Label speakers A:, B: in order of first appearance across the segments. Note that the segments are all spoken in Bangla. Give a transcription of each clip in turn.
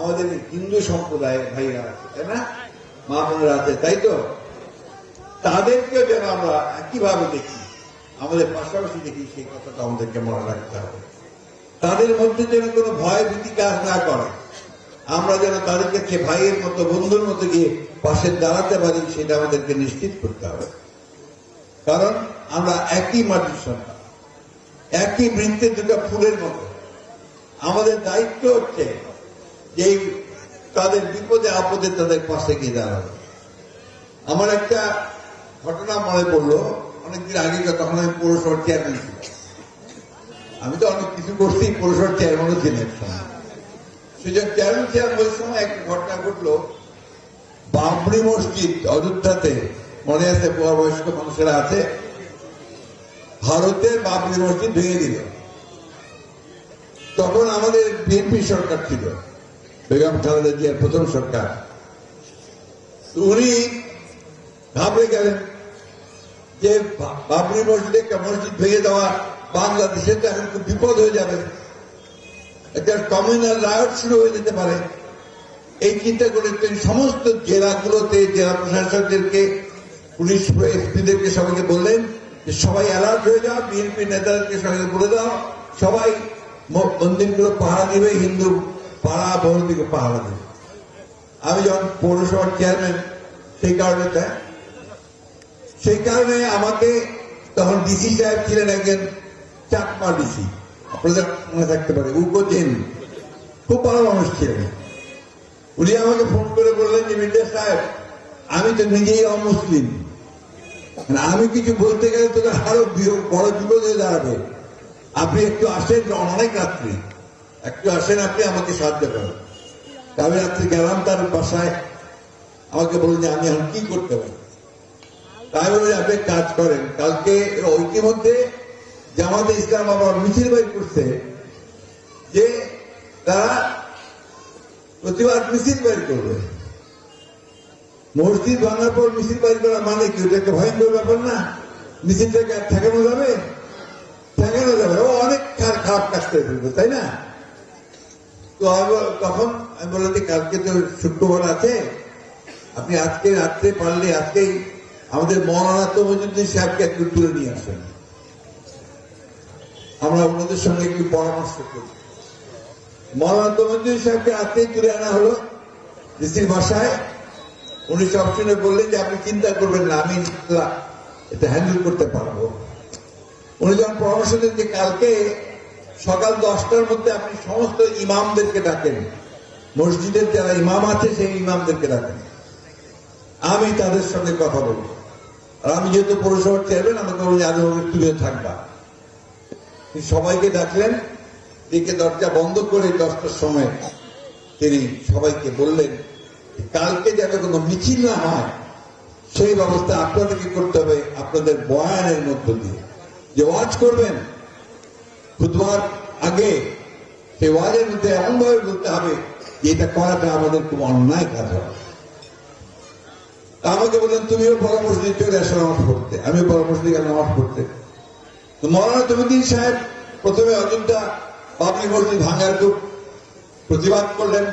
A: আমাদের হিন্দু সম্প্রদায়ের ভাইরা আছে, তাই না, মা বোনেরা আছে, তাই তো? তাদেরকেও যেন আমরা একইভাবে দেখি, আমাদের পাশাপাশি দেখি, সেই কথাটা আমাদেরকে মনে রাখতে হবে। তাদের মধ্যে যেন কোনো ভয় ভীতি কাজ না করে, আমরা যেন তাদের কাছে ভাইয়ের মতো বন্ধুর মতো গিয়ে পাশে দাঁড়াতে পারি, সেটা আমাদেরকে নিশ্চিত করতে হবে। কারণ আমরা একই মাটির সন্তান, একই বৃত্তের দুটো ফুলের মতো। আমাদের দায়িত্ব হচ্ছে যে তাদের বিপদে আপদে তাদের পাশে গিয়ে দাঁড়াবে। আমার একটা ঘটনা মনে পড়লো, অনেকদিন আগে, তখন আমি পৌরসভার চেয়ারম্যান ছিলাম। আমি তো অনেক কিছু করছি, পৌরসভার চেয়ারম্যানও ছিলেন। সুযোগ চেয়ারম্যান ছিলাম, ওই সময় একটা ঘটনা ঘটলো। বাবরি মসজিদ অযোধ্যাতে, মনে আছে, বয়স্ক মানুষেরা আছে, ভারতের বাবরি মসজিদ ভেঙে দিল। তখন আমাদের বিএনপি সরকার ছিল, বেগম খালেদা জিয়ার প্রথম সরকার। উনি ভাবলে গেলেন যে বাবরি মসজিদে একটা মসজিদ ভেঙে দেওয়া বাংলাদেশে তো এখন খুব বিপদ হয়ে যাবে, একটা কমিউনাল রায়ট শুরু হয়ে যেতে পারে। এই চিন্তা করে তিনি সমস্ত জেলাগুলোতে জেলা প্রশাসকদেরকে, পুলিশ এসপিদেরকে সবাইকে বললেন যে সবাই অ্যালার্ট হয়ে যাও, বিএনপি নেতাদেরকে সবাইকে বলে দাও, সবাই মন্দিরগুলো পাহারা দিবে, হিন্দু পাড়া বহুদিকে পাহারা দেবে। আমি যখন পৌরসভার চেয়ারম্যান, সেই কারণে আমাকে তখন ডিসি সাহেব ছিলেন একজন চাকমা ডিসি, আপনাদের মনে থাকতে পারে, উকোজেন, খুব ভালো মানুষ ছিলেন। উনি আমাকে ফোন করে বললেন যে মির্জা সাহেব, আমি তো নিজেই অমুসলিম, আমি কিছু বলতে গেলে তোকে আরো বড় বিপদ হয়ে দাঁড়াবে, আপনি একটু আসেন, অনেক রাত্রি, একটু আসেন, আপনি আমাকে সাহায্য করেন। আমি রাত্রি গেলাম তার বাসায়, আমাকে বললেন যে আমি এখন কি করতে পারি। তাই বলে আপনি কাজ করেন, কালকে ইতিমধ্যে জামাতে ইসলাম আবার মিছিল বের করছে যে তারা প্রতিবাদ মিছিল বের করবে। মসজিদ ভাঙার পর মিছিল বের করা মানে কি? ওটা একটা ভয়ঙ্কর ব্যাপার না? মিছিলটাকে ঠেকানো যাবে? ঠেকানো যাবে, ও অনেক খারাপ কাজ করে ফেলবে, তাই না? তো তখন আমি বললাম যে কালকে তো শুক্রবার আছে, আপনি আজকে রাত্রে পারলে আজকেই আমাদের মৌলানা তমজুদ্দিন সাহেবকে একটু তুলে নিয়ে আসেন, আমরা ওনাদের সঙ্গে একটু পরামর্শ করি। মৌলানা তমজুদ্দিন সাহেবকে আজকেই তুলে আনা হলো ডিসির বাসায়। উনি সব শুনে বললেন যে আপনি চিন্তা করবেন না, আমি এটা হ্যান্ডেল করতে পারবো। উনি যখন পরামর্শ দেন যে কালকে সকাল 10টার মধ্যে আপনি সমস্ত ইমামদেরকে ডাকেন, মসজিদের যারা ইমাম আছে সেই ইমামদেরকে ডাকেন, আমি তাদের সঙ্গে কথা বলবো। আর আমি যেহেতু পৌরসভার চেয়ারম্যান, আমাকে বলি আজ তুলে থাকবা। সবাইকে ডাকলেন, ডেকে দরজা বন্ধ করে 10টার সময় তিনি সবাইকে বললেন কালকে যেন কোনো মিছিল না হয় সেই ব্যবস্থা আপনাদেরকে করতে হবে। আপনাদের বয়ানের মধ্য দিয়ে যে ওয়াজ করবেন খুতবার আগে, সেই ওয়াজের মধ্যে এমন ভাবে বলতে হবে যে এটা করাটা আমাদের খুব অন্যায় কাজ হবে। আমাকে বললেন তুমিও পরামর্শ দিয়ে চলে আসো নামাজ পড়তে। আমি পরামর্শ দিয়ে নামাজ পড়তে। তো মৌলানা তমজুদ্দিন সাহেব প্রথমে অযোধ্যা বাবরি মসজিদ ভাঙার খুব প্রতিবাদ করলেন,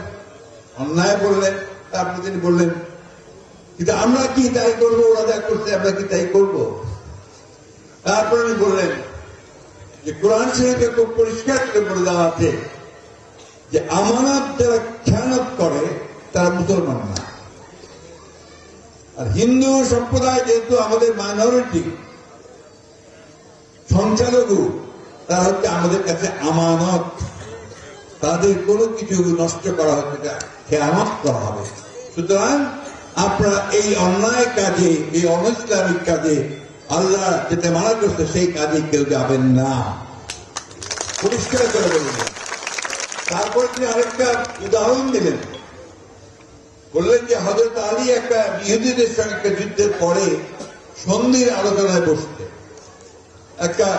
A: অন্যায় বললেন। তারপরে তিনি বললেন কিন্তু আমরা কি তাই করবো, ওরা যা করছে আমরা কি তাই করবো? তারপরে উনি বললেন যে কোরআন শরীফে খুব পরিষ্কার করে বলে দেওয়া আছে যে আমানত যারা খেয়ানত করে তারা মুসলমান না। আর হিন্দু সম্প্রদায় যেহেতু আমাদের মাইনরিটি, সংখ্যালঘু, তারা হচ্ছে আমাদের কাছে আমানত। তাদের কোনো কিছু নষ্ট করা হচ্ছে না, খেয়ানত করা হবে। সুতরাং আপনারা এই অন্যায় কাজে, এই অনইসলামিক কাজে, আল্লাহ যেটা মানা করছে সেই কাজে কেউ যাবেন না, পরিষ্কার করে বললেন। তারপর তিনি আরেকটা উদাহরণ দিলেন, বললেন যে হযরত আলী একটা ইহুদিদের সঙ্গে একটা যুদ্ধের পরে সন্ধির আলোচনায় বসতে, একটা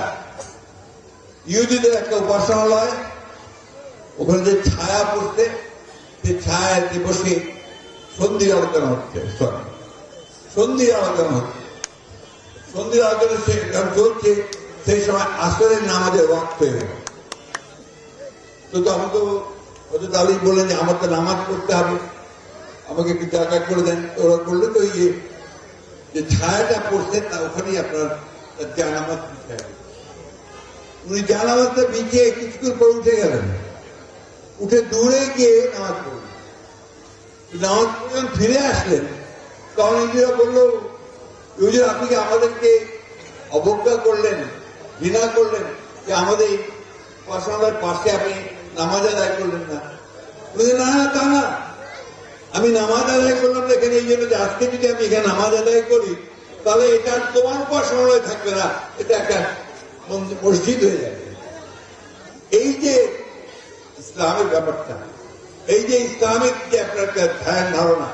A: ইহুদিদের একটা উপাসনালয়, ওখানে যে ছায়া পড়তে, সেই ছায়ায় বসে সন্ধির আলোচনা হচ্ছে, সন্ধির আলোচনা হচ্ছে। সন্ধির আলোচনা চলছে, সেই সময় আসরের নামাজের ওয়াক্ত হয়ে গেল। তো আমি তো হয়তো তাহলেই বললেন যে আমার তো নামাজ পড়তে হবে, আমাকে একটু জায়গা করে দেন। ওরা করলে তো ওই যে ছায়াটা পড়ছে তা ওখানেই আপনার জানামাজ দিতে হবে। উনি জানামাজটা বিছিয়ে কিছুক্ষণ পরে উঠে গেলেন, উঠে দূরে গিয়ে নামাজ পড়লেন। নামাজ পড়ে যখন ফিরে আসলেন তখন নিজেরা বললো, হুজুর আপনি কি আমাদেরকে অবজ্ঞা করলেন, ঘৃণা করলেন যে আমাদের উপাসনার পাশে আপনি নামাজ আদায় করলেন না? না না, তা না, আমি নামাজ আদায় করলাম না এখানে এই জন্য যে আজকে যদি আমি এখানে নামাজ আদায় করি তাহলে এটা তোমার উপাসনায় থাকবে না, এটা একটা মসজিদ হয়ে যাবে। এই যে ইসলামের ব্যাপারটা, এই যে ইসলামিক যে আপনার ধ্যান ধারণা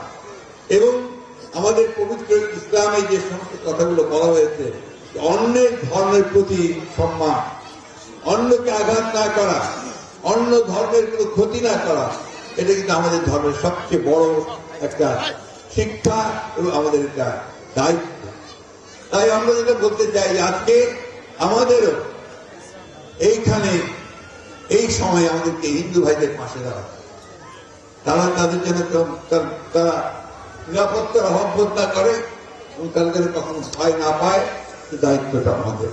A: এবং আমাদের পবিত্র ইসলামে যে সমস্ত কথাগুলো বলা হয়েছে, অন্যের ধর্মের প্রতি সম্মান, অন্যকে আঘাত না করা, অন্য ধর্মের কোনো ক্ষতি না করা, এটা কিন্তু আমাদের ধর্মের সবচেয়ে বড় একটা শিক্ষা এবং আমাদের একটা দায়িত্ব। তাই আমরা যেটা বলতে চাই, আজকে আমাদেরও এইখানে এই সময় আমাদেরকে হিন্দু ভাইদের পাশে দাঁড়াতে, তারা তাদের জন্য তারা নিরাপত্তার অভাব বোধ না করে এবং তাদের কখনো ভয় না পায়, দায়িত্বটা আমাদের।